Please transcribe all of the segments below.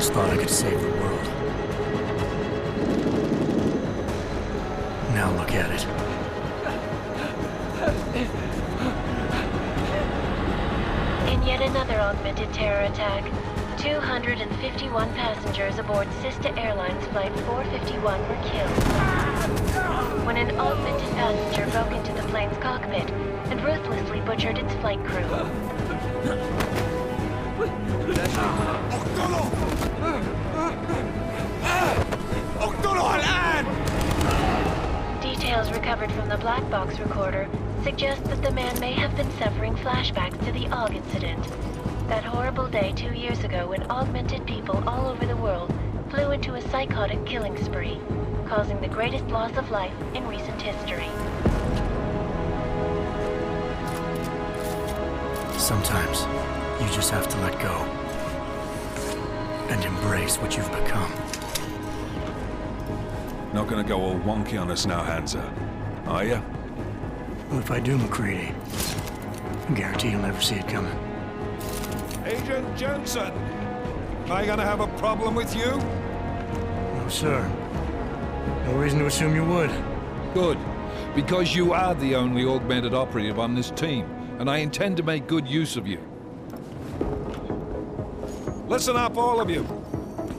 always thought I could save the world. Now look at it. In yet another augmented terror attack, 251 passengers aboard Sister Airlines Flight 451 were killed when an augmented passenger broke into the plane's cockpit and ruthlessly butchered its flight crew. Details recovered from the black box recorder suggest that the man may have been suffering flashbacks to the Aug Incident. That horrible day 2 years ago when augmented people all over the world flew into a psychotic killing spree, causing the greatest loss of life in recent history. Sometimes, you just have to let go. And embrace what you've become. Not gonna go all wonky on us now, Hansa, are ya? Well, if I do, McCready, I guarantee you'll never see it coming. Agent Jensen! Am I gonna have a problem with you? No, sir. No reason to assume you would. Good. Because you are the only augmented operative on this team, and I intend to make good use of you. Listen up, all of you.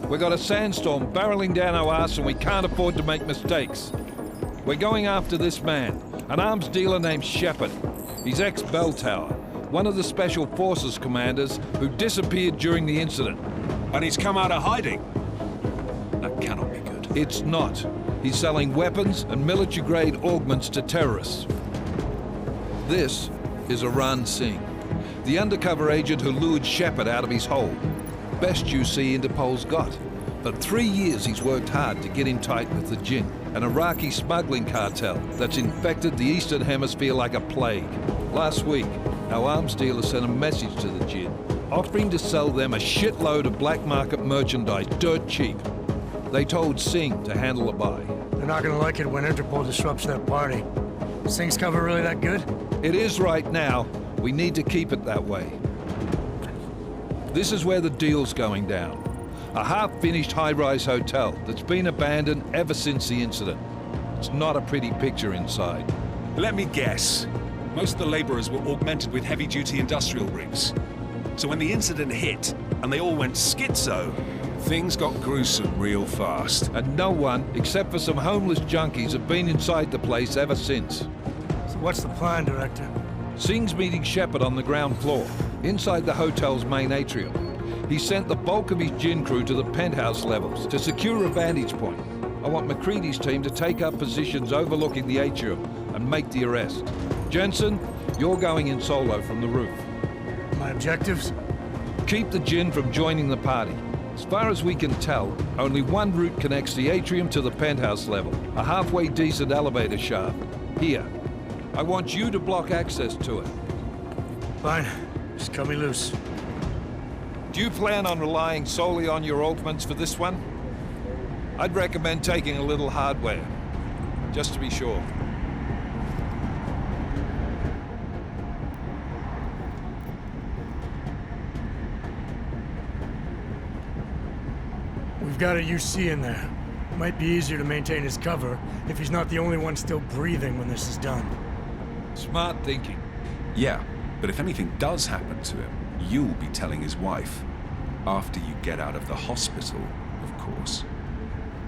We got a sandstorm barreling down our ass and we can't afford to make mistakes. We're going after this man, an arms dealer named Shepard. He's ex-Bell Tower, one of the Special Forces commanders who disappeared during the incident. And he's come out of hiding? That cannot be good. It's not. He's selling weapons and military-grade augments to terrorists. This is Aran Singh, the undercover agent who lured Shepard out of his hole. Best you see Interpol's got. For 3 years he's worked hard to get in tight with the Jinn, an Iraqi smuggling cartel that's infected the Eastern Hemisphere like a plague. Last week, our arms dealer sent a message to the Jinn, offering to sell them a shitload of black market merchandise dirt cheap. They told Singh to handle the buy. They're not gonna like it when Interpol disrupts their party. Singh's cover really that good? It is right now. We need to keep it that way. This is where the deal's going down. A half-finished high-rise hotel that's been abandoned ever since the incident. It's not a pretty picture inside. Let me guess. Most of the laborers were augmented with heavy-duty industrial rigs. So when the incident hit, and they all went schizo, things got gruesome real fast. And no one, except for some homeless junkies, have been inside the place ever since. So what's the plan, Director? Singh's meeting Shepard on the ground floor, inside the hotel's main atrium. He sent the bulk of his Jinn crew to the penthouse levels to secure a vantage point. I want McCready's team to take up positions overlooking the atrium and make the arrest. Jensen, you're going in solo from the roof. My objectives? Keep the Jinn from joining the party. As far as we can tell, only one route connects the atrium to the penthouse level, a halfway decent elevator shaft. Here. I want you to block access to it. Fine. Just cut me loose. Do you plan on relying solely on your augments for this one? I'd recommend taking a little hardware, just to be sure. We've got a UC in there. Might be easier to maintain his cover if he's not the only one still breathing when this is done. Smart thinking. Yeah, but if anything does happen to him, you'll be telling his wife. After you get out of the hospital, of course.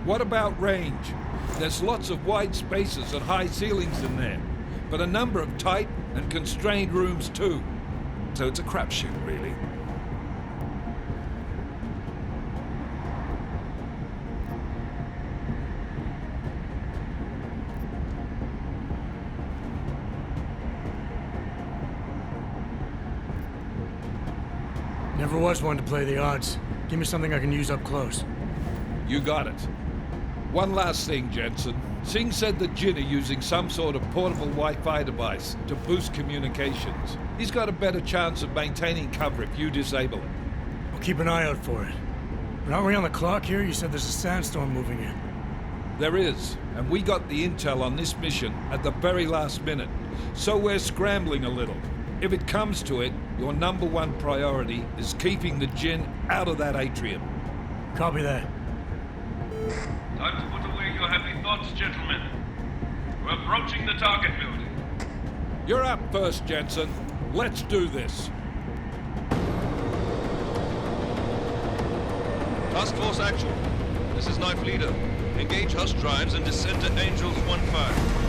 What about range? There's lots of wide spaces and high ceilings in there, but a number of tight and constrained rooms too. So it's a crapshoot, really. Never was one to play the odds. Give me something I can use up close. You got it. One last thing, Jensen. Singh said the Jinn are using some sort of portable Wi-Fi device to boost communications. He's got a better chance of maintaining cover if you disable it. I'll keep an eye out for it. But aren't we on the clock here? You said there's a sandstorm moving in. There is, and we got the intel on this mission at the very last minute. So we're scrambling a little. If it comes to it, your #1 priority is keeping the Jinn out of that atrium. Copy that. Time to put away your heavy thoughts, gentlemen. We're approaching the target building. You're up first, Jensen. Let's do this. Task Force Action. This is Knife Leader. Engage Hush drives and descend to Angels 1-5.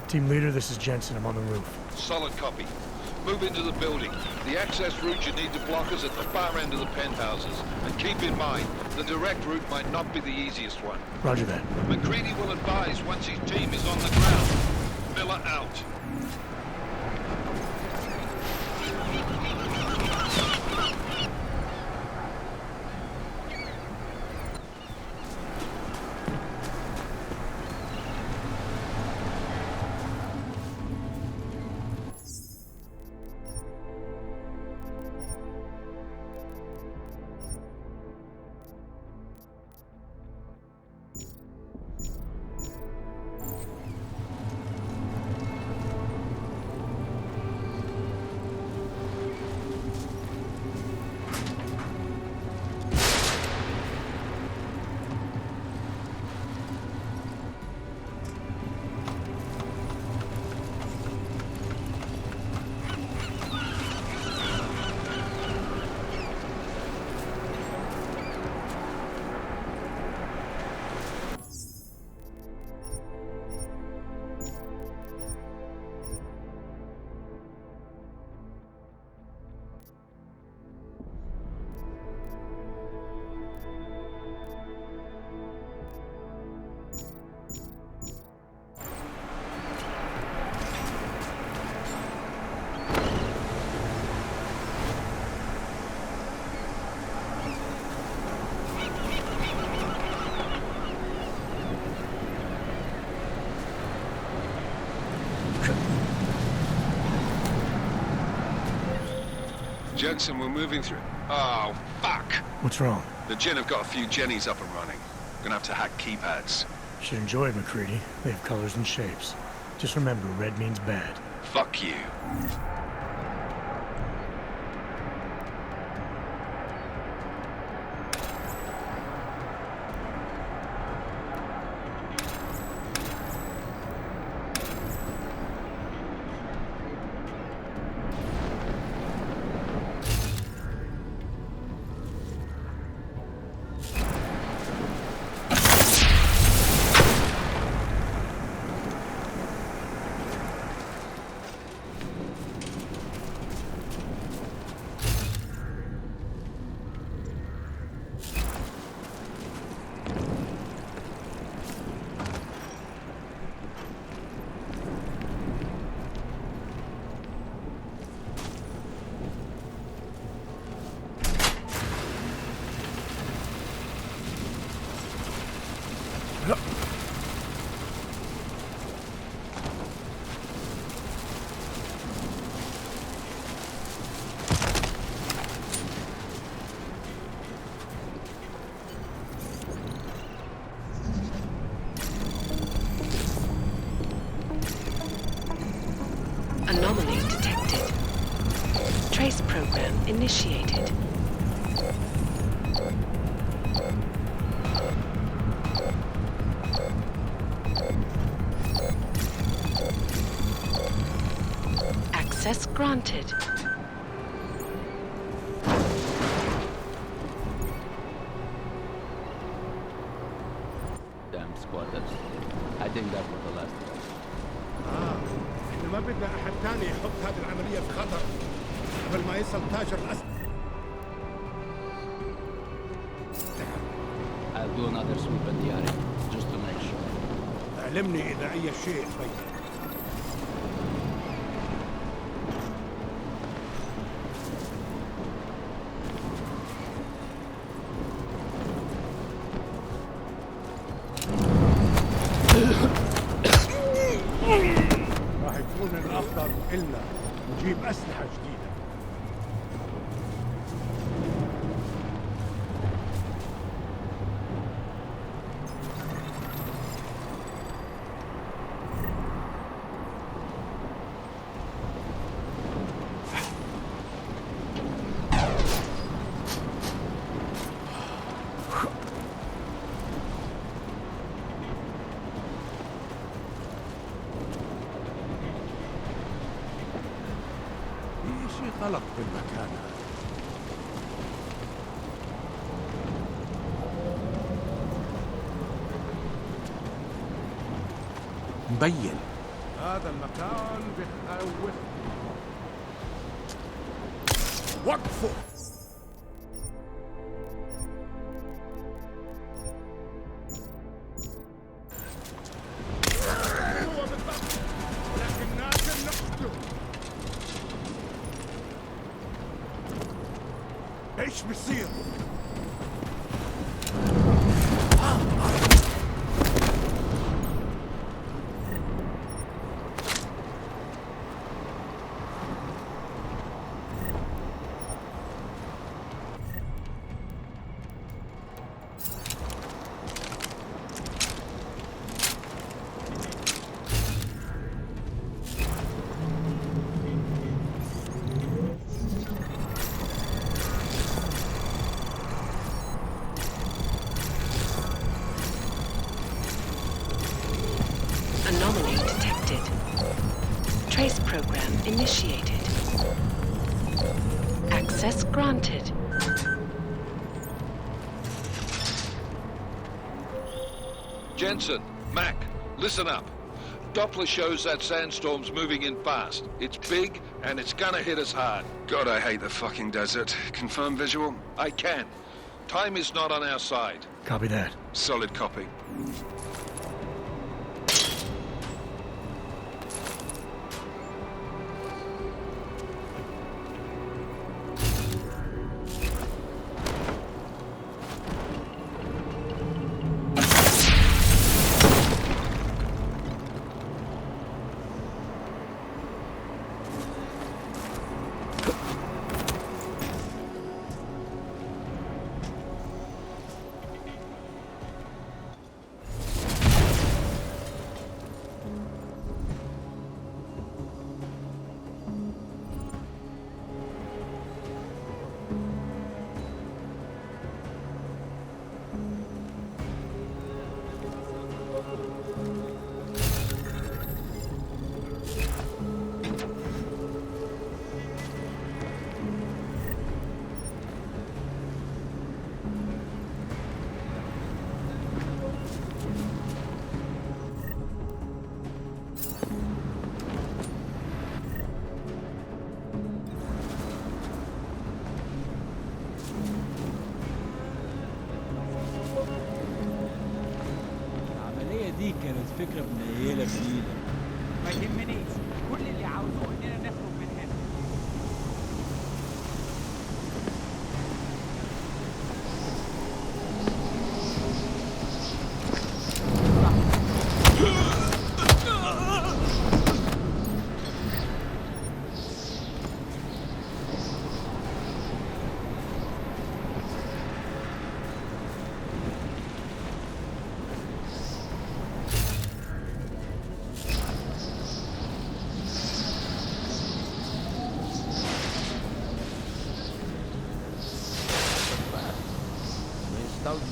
Team leader, this is Jensen. I'm on the roof. Solid copy. Move into the building. The access route you need to block is at the far end of the penthouses. And keep in mind, the direct route might not be the easiest one. Roger that. McCready will advise once his team is on the ground. Miller out. Jensen, we're moving through. Oh, fuck! What's wrong? The Jinn have got a few Jennies up and running. Gonna have to hack keypads. Should enjoy it, McCready. They have colors and shapes. Just remember, red means bad. Fuck you. Anomaly detected. Trace program initiated. Access granted. Damn squatters. I think that was the last one. خطر قبل ما يصل تاجر الأسد. I'll do another sweep at the area, just to make sure. اعلمني إذا أي شيء بين. راح يكون الأفضل إلنا نجيب أسلحة جديدة. في شيء غلط بالمكان هذا. مبين هذا المكان بخوف. وقفوا. هو بالضبط، لكن لازم نقتله. ايش بيصير؟ Anomaly detected. Trace program initiated. Access granted. Jensen, Mac, listen up. Doppler shows that sandstorm's moving in fast. It's big, and it's gonna hit us hard. God, I hate the fucking desert. Confirm visual? I can. Time is not on our side. Copy that. Solid copy. دي كانت فكرة منيلة جديدة. ما يهمنيش، كل اللي عاوزه اننا نخرج من هنا.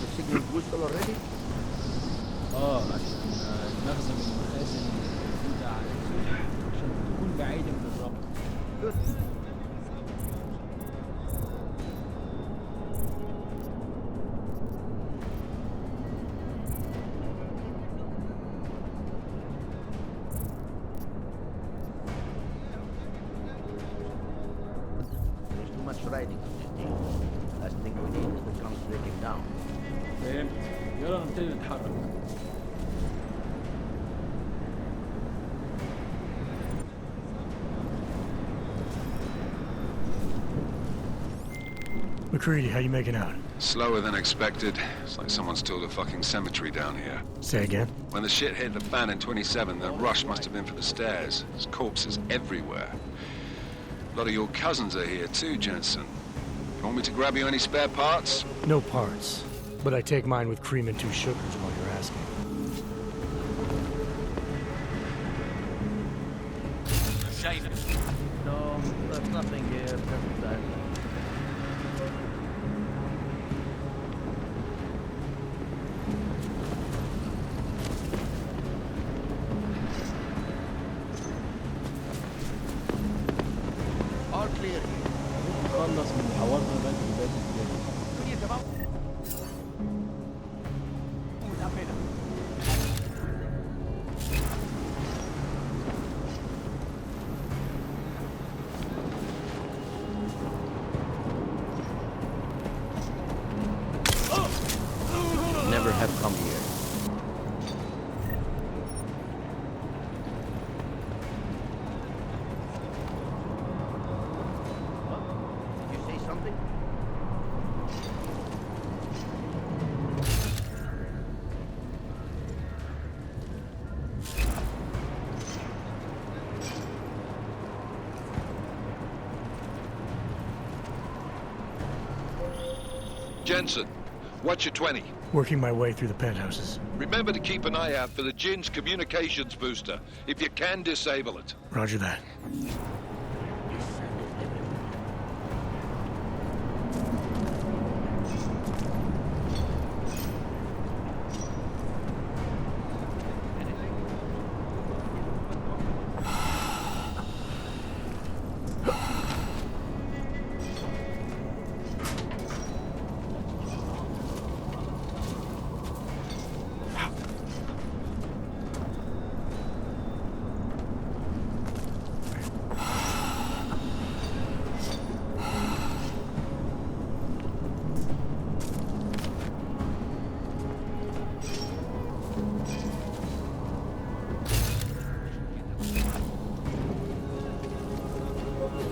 The signal whistle already? عشان المخزن من المخازن الموجودة على السطح عشان تكون بعيدة من الربط. much riding on this deal. Last thing we need is the drums breaking down. فهمت. يلا نبتدي نتحرك. McCready, how you making out? Slower than expected. It's like someone's tilled a fucking cemetery down here. Say again? When the shit hit the fan in 27, the rush must have been for the stairs. There's corpses everywhere. A lot of your cousins are here too, Jensen. You want me to grab you any spare parts? No parts. But I take mine with cream and 2 sugars while you're asking. No, there's nothing here. Perfect silence. All clear here. نخلص من الحوار ده بدري بدري. Never have come here. What? Did you say something? Jensen, what's your 20? Working my way through the penthouses. Remember to keep an eye out for the Jinn's communications booster. If you can, disable it. Roger that.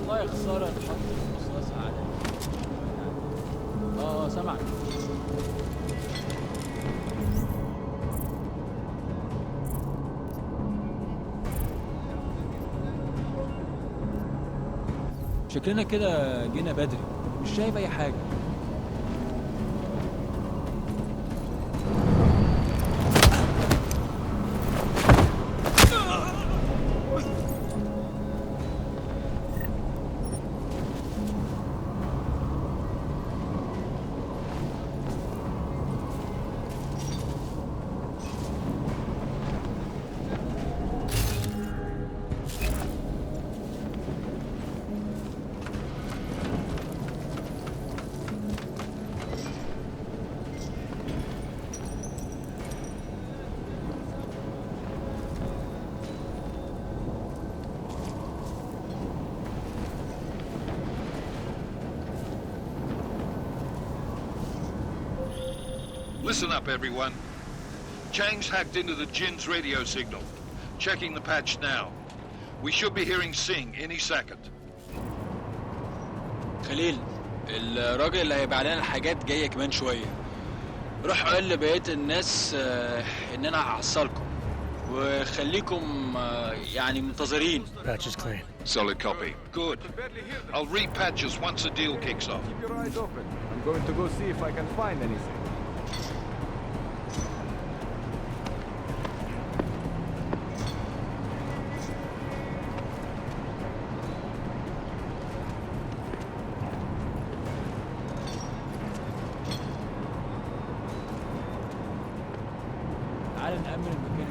والله يا خسارة نحط الرصاص على سمعك. شكلنا كده جينا بدري، مش شايف أي حاجة. Listen up, everyone. Chang's hacked into the Jinn's radio signal. Checking the patch now. We should be hearing Sing any second. خليل، الراجل اللي هيبيع لنا الحاجات جاية كمان شوية. روح قول لبقية الناس إن أنا هحصلكم. وخليكم يعني منتظرين. Patch is clean. Solid copy. Good. I'll repatch us once the deal kicks off. Keep your eyes open. I'm going to go see if I can find anything. تعال نأمن المكان.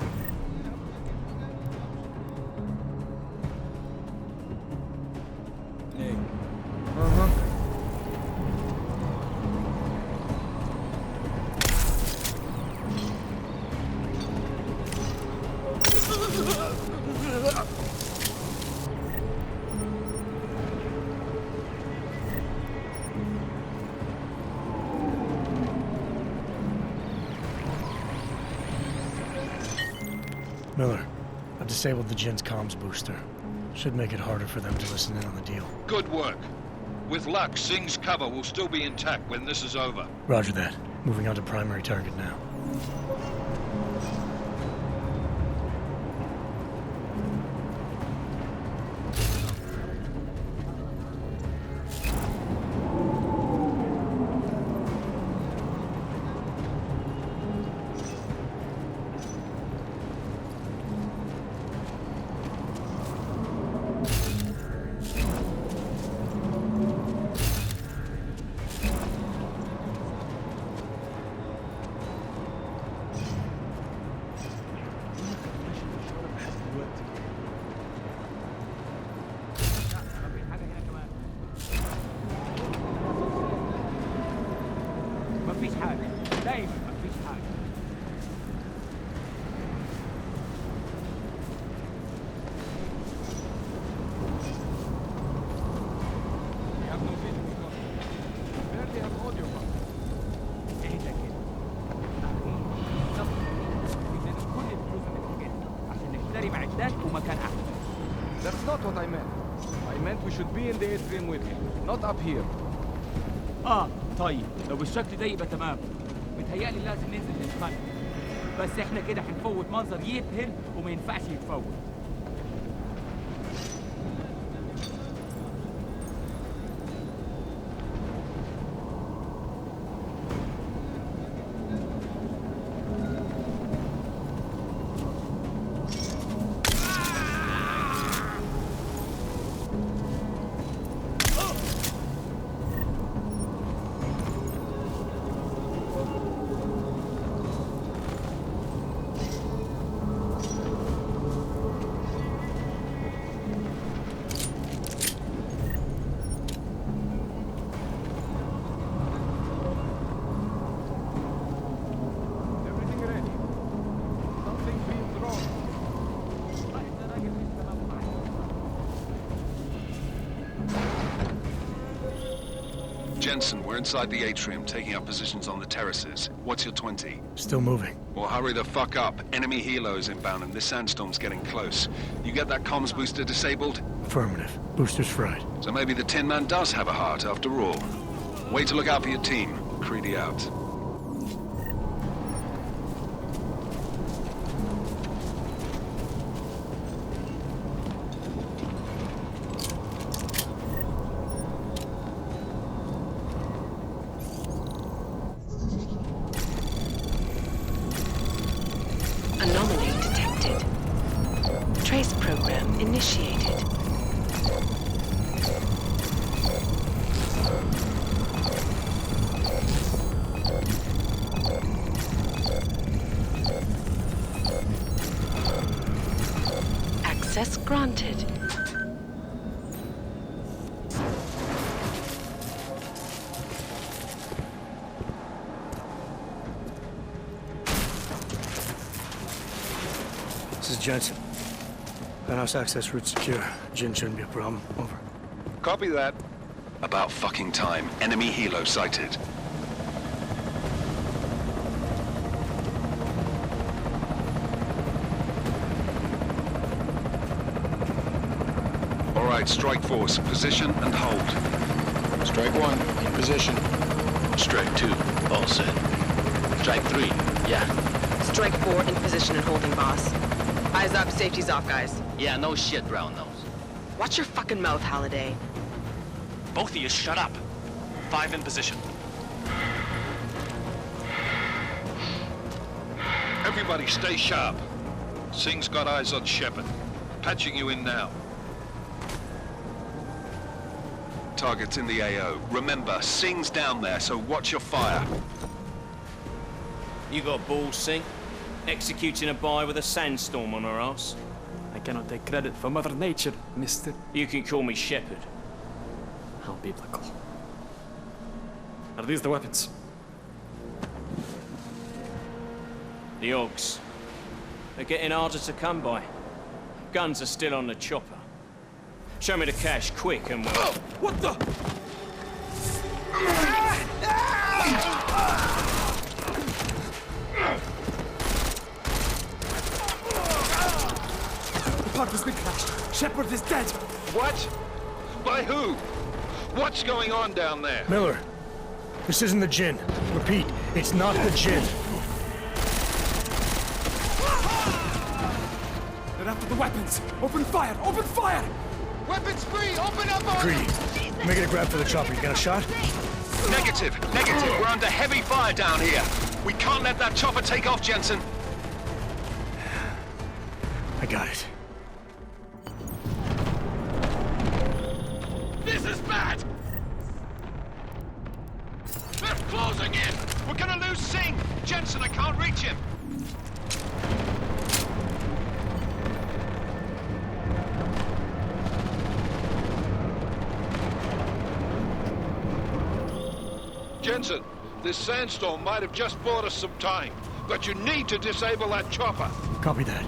Miller, I've disabled the Jin's comms booster. Should make it harder for them to listen in on the deal. Good work. With luck, Singh's cover will still be intact when this is over. Roger that. Moving on to primary target now. مفيش حاجة، دايما مفيش حاجة. We have no video recording. Barely have audio button. ايه ده كده؟ بدنا كل الفلوس اللي بتجيلنا عشان نشتري معدات ومكان أحسن. That's not what I meant. I meant we should be in the atrium with him, not up here. طيب لو بالشكل ده يبقى تمام. متهيألي لازم ننزل نتخانق. بس احنا كده هنفوت منظر يذهل وما ينفعش يتفوت. Everything ready? Something feels wrong. Jensen, we're inside the atrium, taking up positions on the terraces. What's your 20? Still moving. Well, hurry the fuck up. Enemy helos inbound and this sandstorm's getting close. You get that comms booster disabled? Affirmative. Booster's fried. So maybe the Tin Man does have a heart after all. Way to look out for your team. Creedy out. Anomaly detected. Trace program initiated. Access granted. This is Jensen. Penthouse access route secure. Jin shouldn't be a problem. Over. Copy that. About fucking time. Enemy helo sighted. All right, strike force. Position and hold. Strike 1, in position. Strike 2, all set. Strike 3, yeah. Strike 4 in position and holding, boss. Eyes up, safety's off, guys. Yeah, no shit, brown nose. Watch your fucking mouth, Halliday. Both of you, shut up. 5 in position. Everybody stay sharp. Singh's got eyes on Shepard. Patching you in now. Target's in the AO. Remember, Singh's down there, so watch your fire. You got balls, Singh? Executing a buy with a sandstorm on our ass? I cannot take credit for Mother Nature, mister. You can call me Shepard. How biblical. Are these the weapons? The Augs. They're getting harder to come by. Guns are still on the chopper. Show me the cash, quick, and we'll... Oh, what the? pod has been crashed. Shepard is dead. What? By who? What's going on down there? Miller, this isn't the Jinn. Repeat, it's not the Jinn. They're after the weapons. Open fire! Open fire! Weapons free! Open up! Greedy. Make it a grab for the chopper. You got a shot? Negative. We're under heavy fire down here. We can't let that chopper take off, Jensen. I got it. This is bad! They're closing in! We're gonna lose Singh! Jensen, I can't reach him! Jensen, this sandstorm might have just bought us some time, but you need to disable that chopper. Copy that.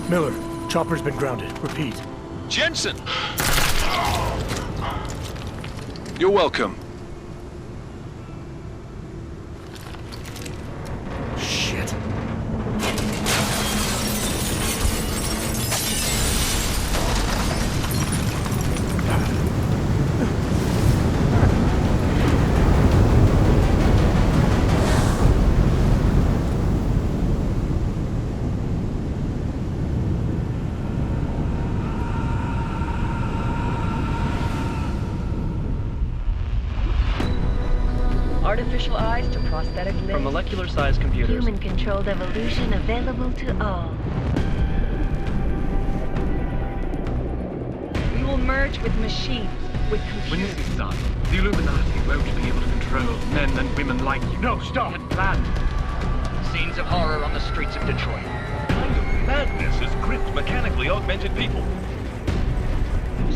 Miller, chopper's been grounded. Repeat. Jensen! You're welcome. Shit. Artificial eyes to prosthetic limbs. From molecular-sized computers. Human-controlled evolution available to all. We will merge with machines, with computers. When this is done, the Illuminati won't be able to control men and women like you. No, stop! Had planned. Scenes of horror on the streets of Detroit. What kind of madness has gripped mechanically augmented people?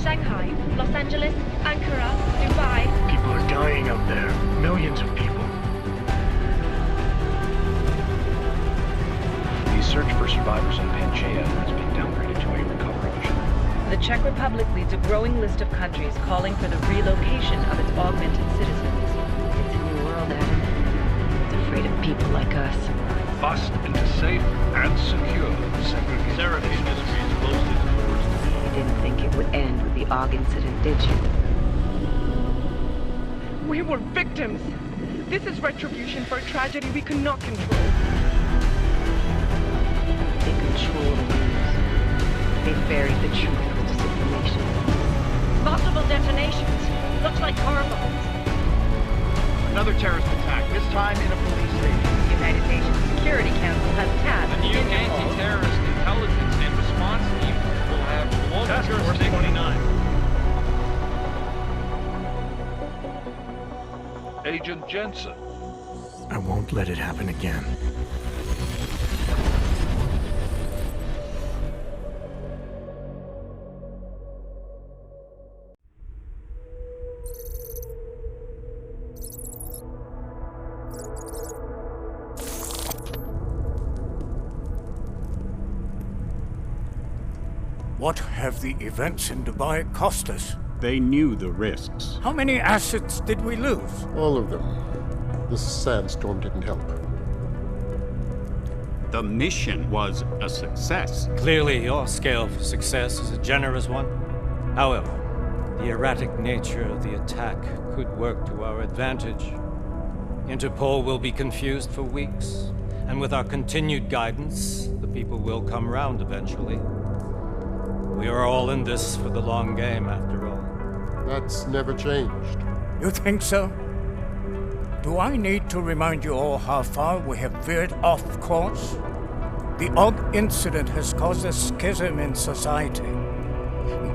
Shanghai, Los Angeles, Ankara, Dubai. People are dying out there. Millions of people. The search for survivors in Pangaea has been downgraded to a recovery mission. The Czech Republic leads a growing list of countries calling for the relocation of its augmented citizens. It's a new world, Adam. It's afraid of people like us. Bust into safe and secure segregation. Seraph Industries closed its doors. You didn't think it would end with the Aug Incident, did you? We were victims. This is retribution for a tragedy we cannot control. They control the news. They buried the truth with disinformation. Multiple detonations. Looks like car bombs. Another terrorist attack, this time in a police station. The United Nations Security Council has tasked The new anti-terrorist intelligence and response team will have global Task Force jurisdiction. 29. Agent Jensen. I won't let it happen again. What have the events in Dubai cost us? They knew the risks. How many assets did we lose? All of them. The sandstorm didn't help. The mission was a success. Clearly, your scale for success is a generous one. However, the erratic nature of the attack could work to our advantage. Interpol will be confused for weeks, and with our continued guidance, the people will come round eventually. We are all in this for the long game, after all. That's never changed. You think so? Do I need to remind you all how far we have veered off course? The Aug Incident has caused a schism in society.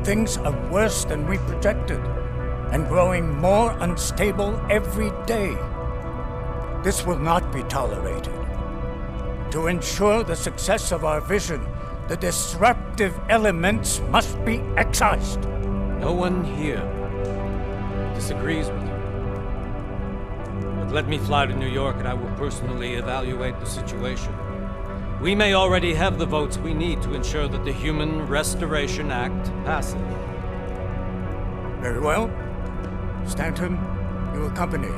Things are worse than we projected, and growing more unstable every day. This will not be tolerated. To ensure the success of our vision, the disruptive elements must be excised. No one here disagrees with you. But let me fly to New York and I will personally evaluate the situation. We may already have the votes we need to ensure that the Human Restoration Act passes. Very well. Stanton, you accompany.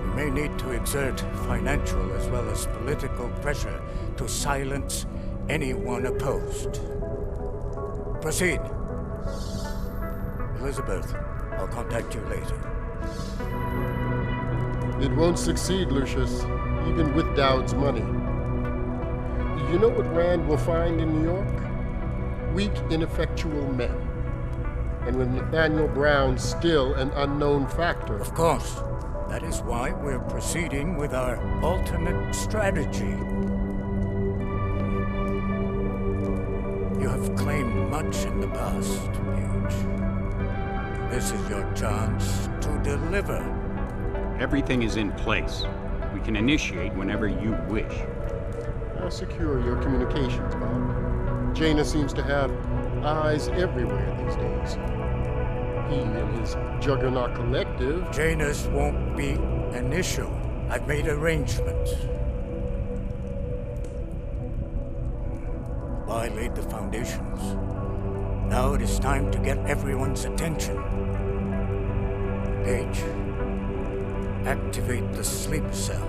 We may need to exert financial as well as political pressure to silence anyone opposed. Proceed. Elizabeth, I'll contact you later. It won't succeed, Lucius, even with Dowd's money. You know what Rand will find in New York? Weak, ineffectual men. And with Nathaniel Brown still an unknown factor. Of course. That is why we're proceeding with our alternate strategy. You have claimed much in the past, Paige. This is your chance to deliver. Everything is in place. We can initiate whenever you wish. How secure are your communications, Bob? Jaina seems to have eyes everywhere these days. He and his Juggernaut Collective... Jaina's won't be an issue. I've made arrangements. I laid the foundations. Now it is time to get everyone's attention. Paige, activate the sleep cell.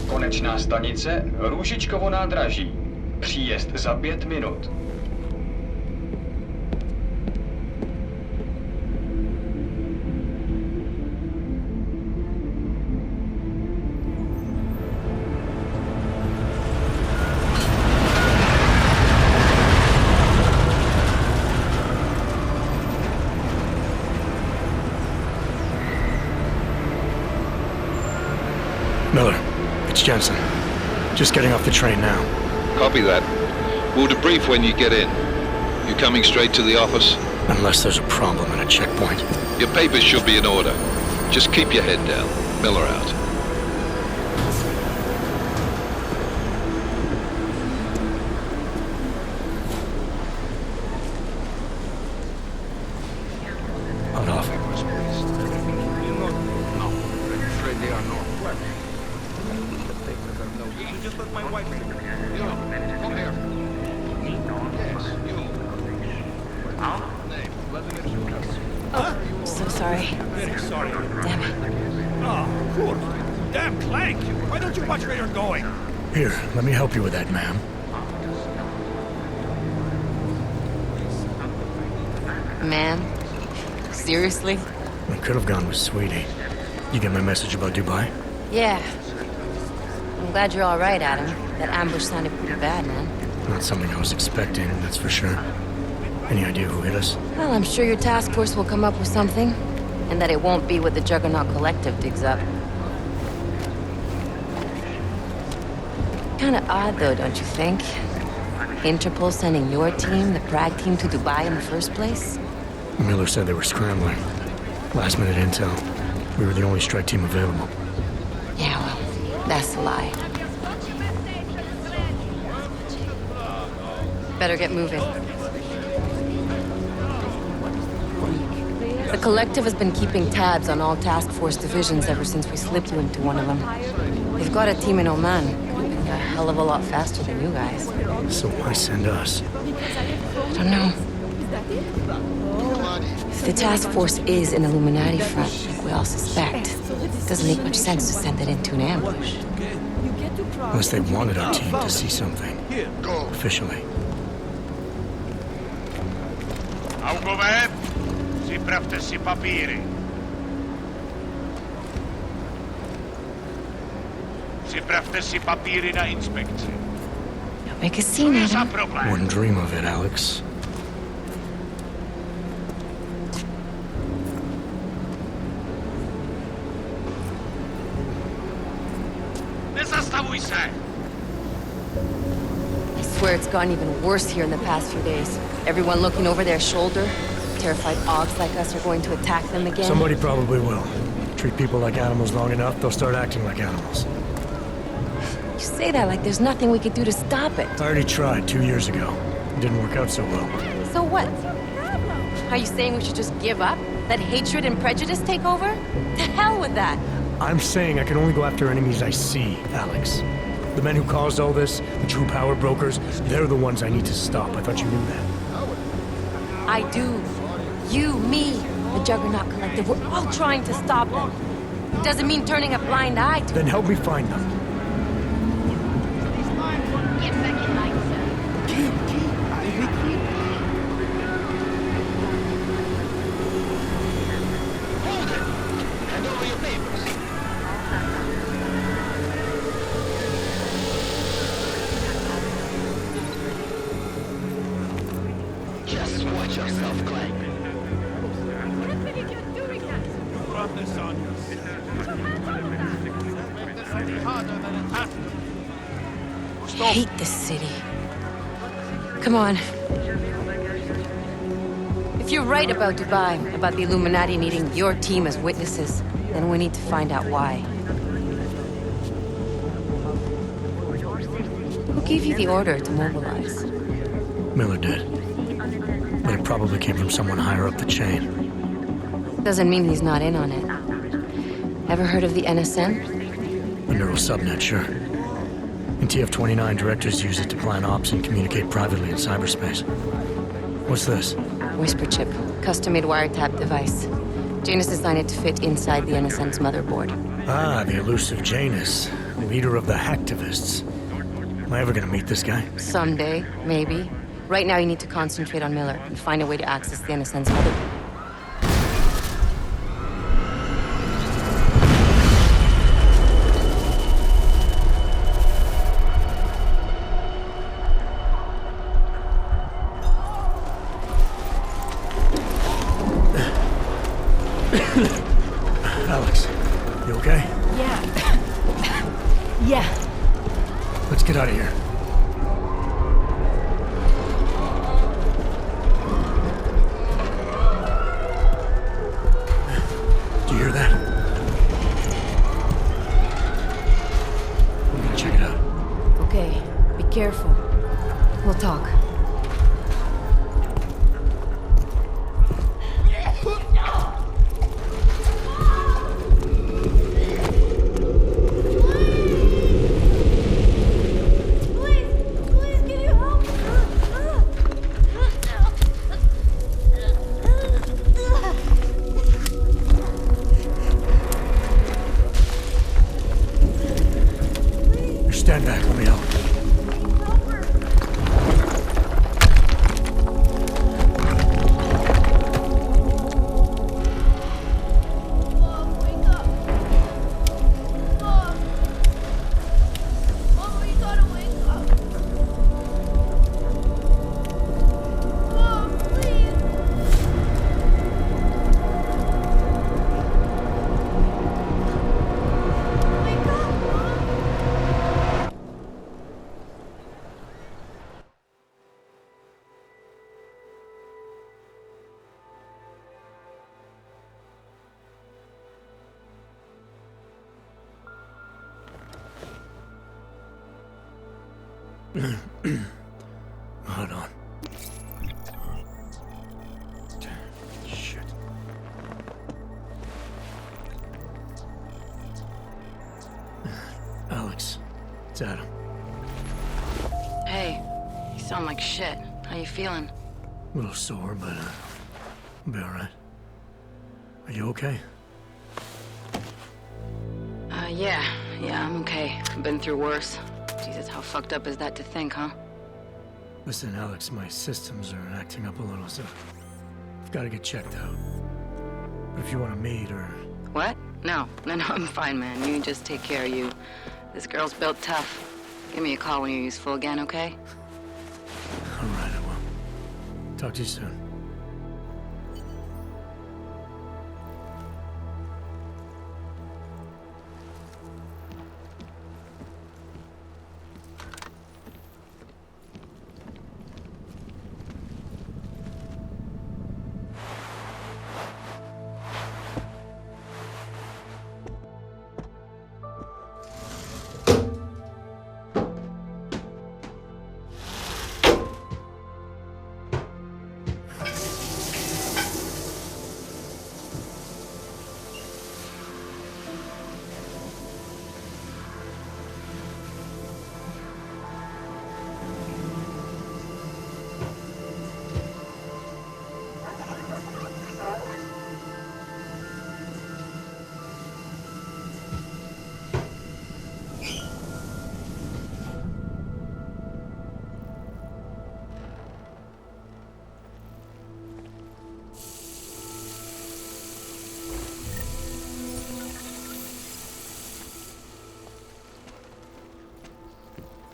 Konečná stanice Růžičkovo nádraží. Příjezd za 5 minut. Miller, it's Jensen. Just getting off the train now. Copy that. We'll debrief when you get in. You coming straight to the office? Unless there's a problem at a checkpoint. Your papers should be in order. Just keep your head down. Miller out. Hold off. Just let my wife come here. Oh, so sorry. Very sorry. Damn it. Oh, cool. Damn Clank! Why don't you watch where you're going? Here, let me help you with that, ma'am. Ma'am? Seriously? I could have gone with Sweetie. You get my message about Dubai? Yeah. I'm glad you're all right, Adam. That ambush sounded pretty bad, man. Not something I was expecting, that's for sure. Any idea who hit us? Well, I'm sure your task force will come up with something. And that it won't be what the Juggernaut Collective digs up. Kinda odd, though, don't you think? Interpol sending your team, the Prague team, to Dubai in the first place? Miller said they were scrambling. Last-minute intel. We were the only strike team available. Yeah, well, that's a lie. Better get moving. The Collective has been keeping tabs on all task force divisions ever since we slipped you into one of them. They've got a team in Oman. A hell of a lot faster than you guys. So why send us? I don't know. If the task force is an Illuminati front, like we all suspect, it doesn't make much sense to send it into an ambush. Unless they wanted our team to see something. Officially. Augomet, připravte si papíry. Připravte si papíry na inspekci. Don't make a scene, Adam. Wouldn't dream of it, Alex. swear it's gotten even worse here in the past few days. Everyone looking over their shoulder. Terrified Augs like us are going to attack them again. Somebody probably will. Treat people like animals long enough, they'll start acting like animals. You say that like there's nothing we could do to stop it. I already tried 2 years ago. It didn't work out so well. So what? Are you saying we should just give up? Let hatred and prejudice take over? To hell with that! I'm saying I can only go after enemies I see, Alex. The men who caused all this, the true power brokers, they're the ones I need to stop. I thought you knew that. I do. You, me, the Juggernaut Collective, we're all trying to stop them. Doesn't mean turning a blind eye to... Then help me find them. Get back in line, sir. Hold it! Hand over your papers. Just watch yourself, Clank. I hate this city. Come on. If you're right about Dubai, about the Illuminati needing your team as witnesses, then we need to find out why. Who gave you the order to mobilize? Miller did. But it probably came from someone higher up the chain. Doesn't mean he's not in on it. Ever heard of the NSN? A neural subnet, sure. In TF-29, directors use it to plan ops and communicate privately in cyberspace. What's this? Whisper chip. Custom-made wiretap device. Janus designed it to fit inside the NSN's motherboard. Ah, the elusive Janus. Leader of the hacktivists. Am I ever gonna meet this guy? Someday, maybe. Right now you need to concentrate on Miller and find a way to access the NSN's motherboard. Alex, you okay? Yeah. Yeah. Let's get out of here. Do you hear that? I'm gonna check it out. Okay, be careful. We'll talk. Stand back, let me help. Hold on. Shit. Alex, it's Adam. Hey, you sound like shit. How you feeling? A little sore, but I'll be alright. Are you okay? Yeah, I'm okay. I've been through worse. Jesus, how fucked up is that to think, huh? Listen, Alex, my systems are acting up a little, so I've got to get checked out. But if you want to meet or... What? No, I'm fine, man. You just take care of you. This girl's built tough. Give me a call when you're useful again, okay? All right, I will. Talk to you soon.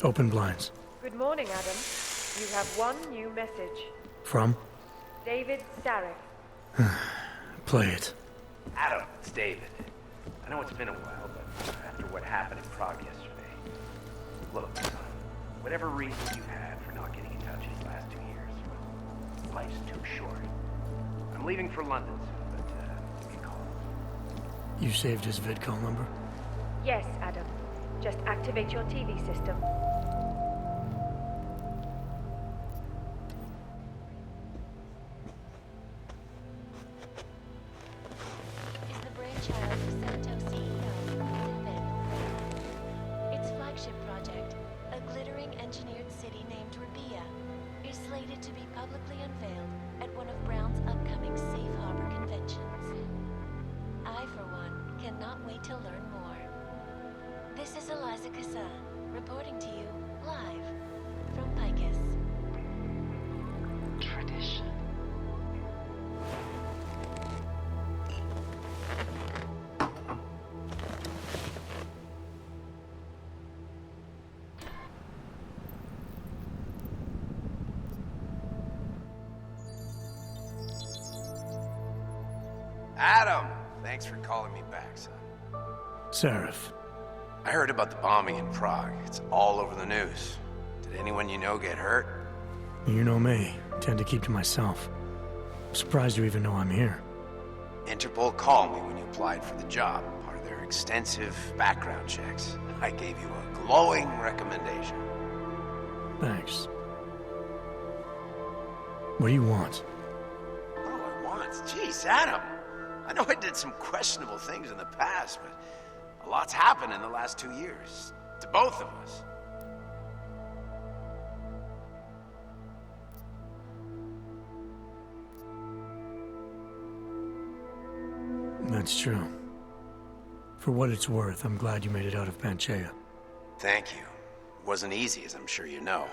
Open blinds. Good morning, Adam. You have one new message. From? David Sarek. Play it. Adam, it's David. I know it's been a while, but after what happened in Prague yesterday... Look, son, whatever reason you had for not getting in touch these last 2 years, well, life's too short. I'm leaving for London soon, but you can call. You saved his vidcall number? Yes, Adam. Just activate your TV system. Is the brainchild of Santo CEO, its flagship project, a glittering engineered city named Rabia, is slated to be publicly unveiled at one of Brown's upcoming Safe Harbor conventions. I, for one, cannot wait to learn more. This is Eliza Kassan, reporting to you live from Picus. Tradition. Adam! Thanks for calling me back, son. Seraph. I heard about the bombing in Prague. It's all over the news. Did anyone you know get hurt? You know me. I tend to keep to myself. I'm surprised you even know I'm here. Interpol called me when you applied for the job, part of their extensive background checks. I gave you a glowing recommendation. Thanks. What do you want? What do I want? Jeez, Adam! I know I did some questionable things in the past, but a lot's happened in the last 2 years. To both of us. That's true. For what it's worth, I'm glad you made it out of Panchaea. Thank you. It wasn't easy, as I'm sure you know.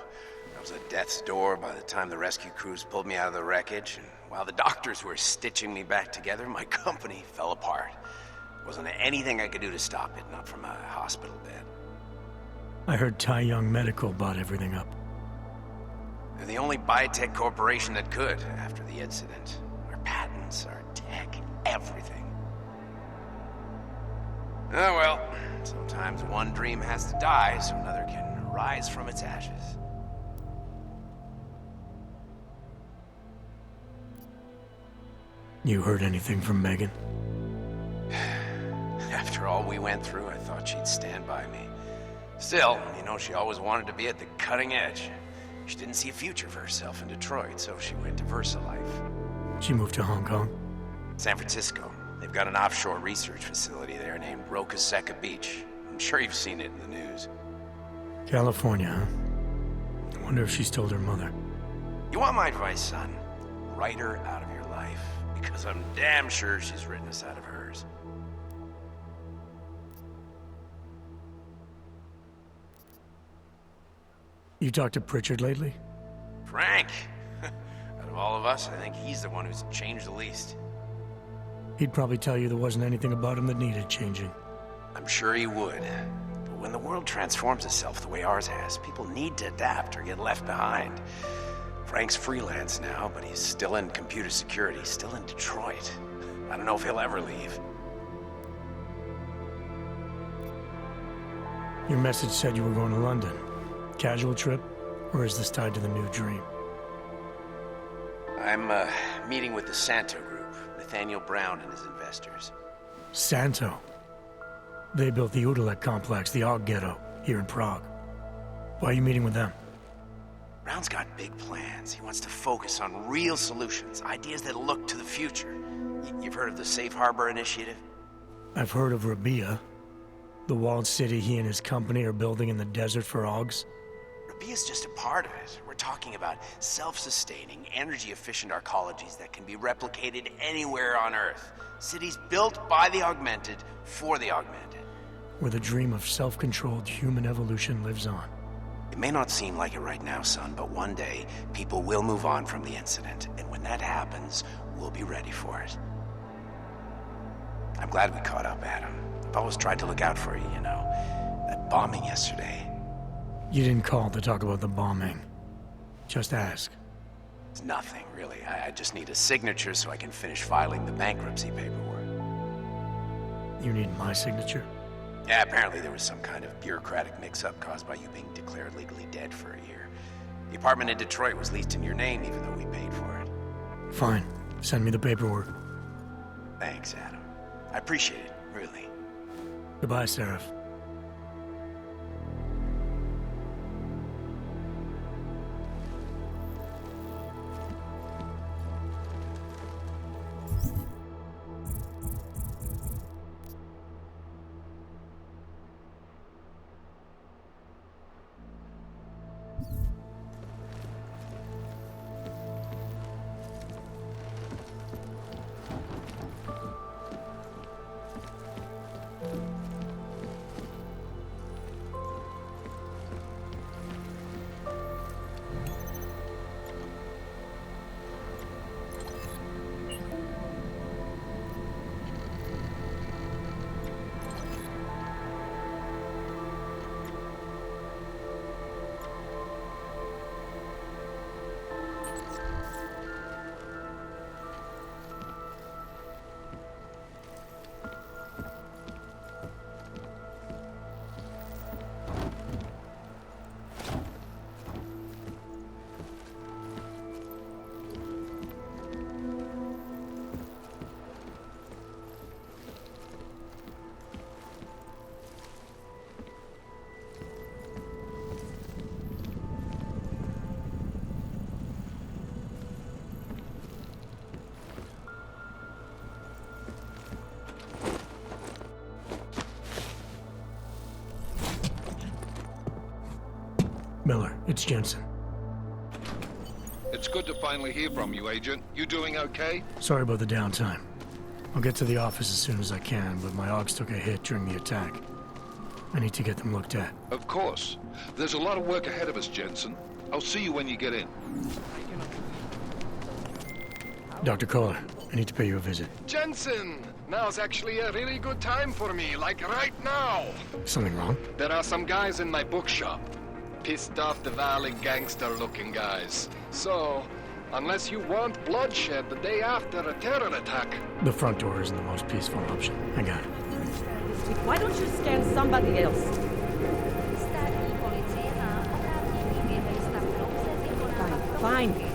I was at death's door by the time the rescue crews pulled me out of the wreckage, and while the doctors were stitching me back together, my company fell apart. Wasn't anything I could do to stop it, not from a hospital bed. I heard Tai Young Medical bought everything up. They're the only biotech corporation that could, after the incident. Our patents, our tech, everything. Oh well, sometimes one dream has to die so another can rise from its ashes. You heard anything from Megan? After all we went through, I thought she'd stand by me. Still, you know, she always wanted to be at the cutting edge. She didn't see a future for herself in Detroit, so she went to VersaLife. She moved to Hong Kong? San Francisco. They've got an offshore research facility there named Rokaseca Beach. I'm sure you've seen it in the news. California, huh? I wonder if she's told her mother. You want my advice, son? Write her out of your life, because I'm damn sure she's written us out of hers. You talked to Pritchard lately? Frank! Out of all of us, I think he's the one who's changed the least. He'd probably tell you there wasn't anything about him that needed changing. I'm sure he would. But when the world transforms itself the way ours has, people need to adapt or get left behind. Frank's freelance now, but he's still in computer security, still in Detroit. I don't know if he'll ever leave. Your message said you were going to London. Casual trip? Or is this tied to the new dream? I'm meeting with the Santo Group, Nathaniel Brown and his investors. Santo? They built the Udalek complex, the Aug Ghetto, here in Prague. Why are you meeting with them? Brown's got big plans. He wants to focus on real solutions, ideas that look to the future. You've heard of the Safe Harbor Initiative? I've heard of Rabia, the walled city he and his company are building in the desert for Augs. Rabia's just a part of it. We're talking about self-sustaining, energy-efficient arcologies that can be replicated anywhere on Earth. Cities built by the augmented, for the augmented. Where the dream of self-controlled human evolution lives on. It may not seem like it right now, son, but one day, people will move on from the incident, and when that happens, we'll be ready for it. I'm glad we caught up, Adam. I've always tried to look out for you, you know. That bombing yesterday, You didn't call to talk about the bombing. Just ask. It's nothing, really. I just need a signature so I can finish filing the bankruptcy paperwork. You need my signature? Yeah, apparently there was some kind of bureaucratic mix-up caused by you being declared legally dead for a year. The apartment in Detroit was leased in your name even though we paid for it. Fine. Send me the paperwork. Thanks, Adam. I appreciate it, really. Goodbye, Seraph. Miller, it's Jensen. It's good to finally hear from you, Agent. You doing okay? Sorry about the downtime. I'll get to the office as soon as I can, but my Augs took a hit during the attack. I need to get them looked at. Of course. There's a lot of work ahead of us, Jensen. I'll see you when you get in. Dr. Kohler, I need to pay you a visit. Jensen! Now's actually a really good time for me, like right now! Something wrong? There are some guys in my bookshop. Pissed off the Valley gangster-looking guys. So, unless you want bloodshed the day after a terror attack... The front door isn't the most peaceful option. I got it. Why don't you scan somebody else? Fine, fine.